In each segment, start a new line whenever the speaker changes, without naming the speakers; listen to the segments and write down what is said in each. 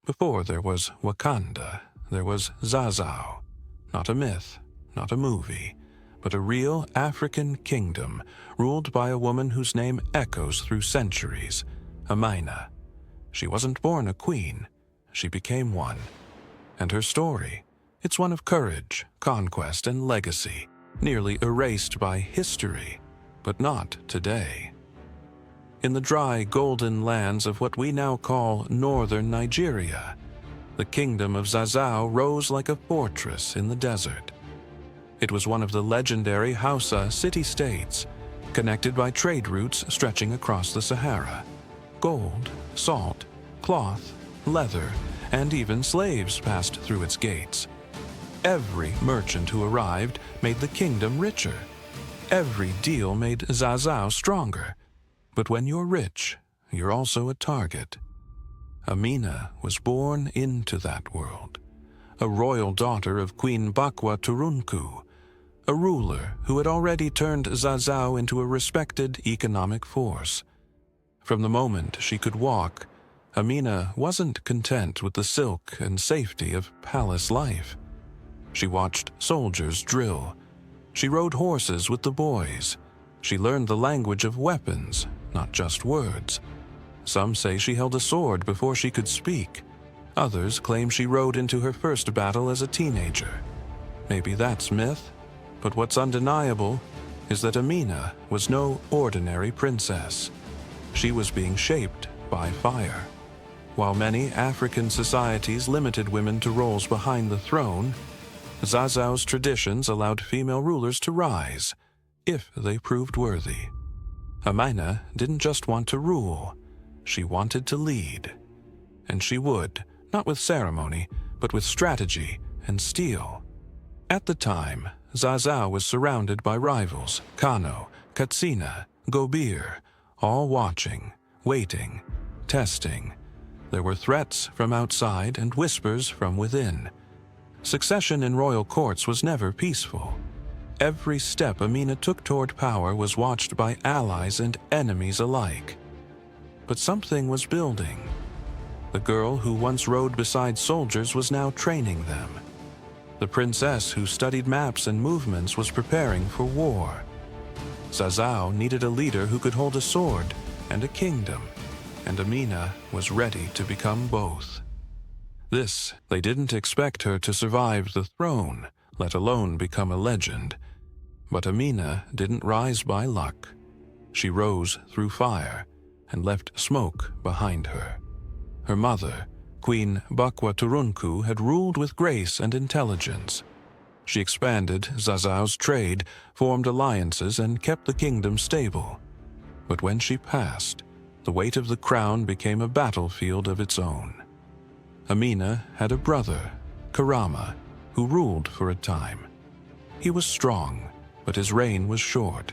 Before there was Wakanda, there was Zazzau. Not a myth, not a movie, but a real African kingdom ruled by a woman whose name echoes through centuries, Amina. She wasn't born a queen, she became one. And her story, it's one of courage, conquest, and legacy, nearly erased by history, but not today. In the dry, golden lands of what we now call northern Nigeria, the kingdom of Zazzau rose like a fortress in the desert. It was one of the legendary Hausa city-states, connected by trade routes stretching across the Sahara. Gold, salt, cloth, leather, and even slaves passed through its gates. Every merchant who arrived made the kingdom richer. Every deal made Zazzau stronger. But when you're rich, you're also a target. Amina was born into that world, a royal daughter of Queen Bakwa Turunku, a ruler who had already turned Zazzau into a respected economic force. From the moment she could walk, Amina wasn't content with the silk and safety of palace life. She watched soldiers drill. She rode horses with the boys. She learned the language of weapons, not just words. Some say she held a sword before she could speak. Others claim she rode into her first battle as a teenager. Maybe that's myth, but what's undeniable is that Amina was no ordinary princess. She was being shaped by fire. While many African societies limited women to roles behind the throne, Zazzau's traditions allowed female rulers to rise, if they proved worthy. Amina didn't just want to rule, she wanted to lead. And she would, not with ceremony, but with strategy and steel. At the time, Zazzau was surrounded by rivals, Kano, Katsina, Gobir, all watching, waiting, testing. There were threats from outside and whispers from within. Succession in royal courts was never peaceful. Every step Amina took toward power was watched by allies and enemies alike. But something was building. The girl who once rode beside soldiers was now training them. The princess who studied maps and movements was preparing for war. Zazzau needed a leader who could hold a sword and a kingdom, and Amina was ready to become both. They didn't expect her to survive the throne, let alone become a legend. But Amina didn't rise by luck. She rose through fire and left smoke behind her. Her mother, Queen Bakwa Turunku, had ruled with grace and intelligence. She expanded Zazzau's trade, formed alliances, and kept the kingdom stable. But when she passed, the weight of the crown became a battlefield of its own. Amina had a brother, Karama, who ruled for a time. He was strong, but his reign was short.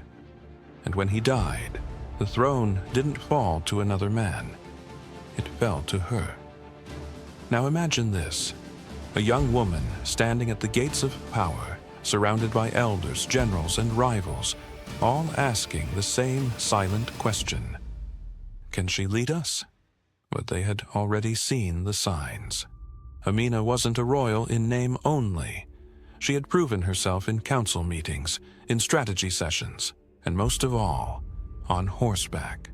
And when he died, the throne didn't fall to another man. It fell to her. Now imagine this, a young woman standing at the gates of power, surrounded by elders, generals, and rivals, all asking the same silent question. Can she lead us? But they had already seen the signs. Amina wasn't a royal in name only. She had proven herself in council meetings, in strategy sessions, and most of all, on horseback.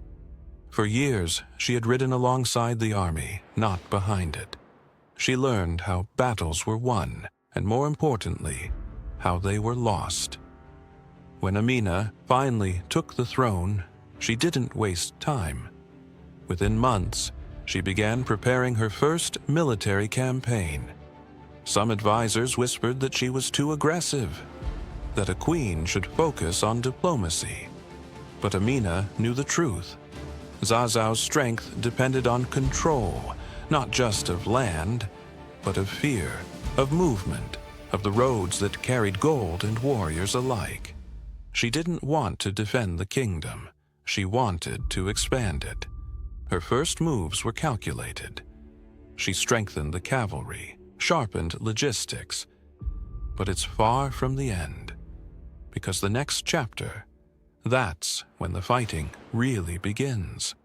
For years, she had ridden alongside the army, not behind it. She learned how battles were won, and more importantly, how they were lost. When Amina finally took the throne, she didn't waste time. Within months, she began preparing her first military campaign. Some advisors whispered that she was too aggressive, that a queen should focus on diplomacy. But Amina knew the truth. Zazzau's strength depended on control, not just of land, but of fear, of movement, of the roads that carried gold and warriors alike. She didn't want to defend the kingdom. She wanted to expand it. Her first moves were calculated. She strengthened the cavalry, sharpened logistics. But it's far from the end, because the next chapter, that's when the fighting really begins.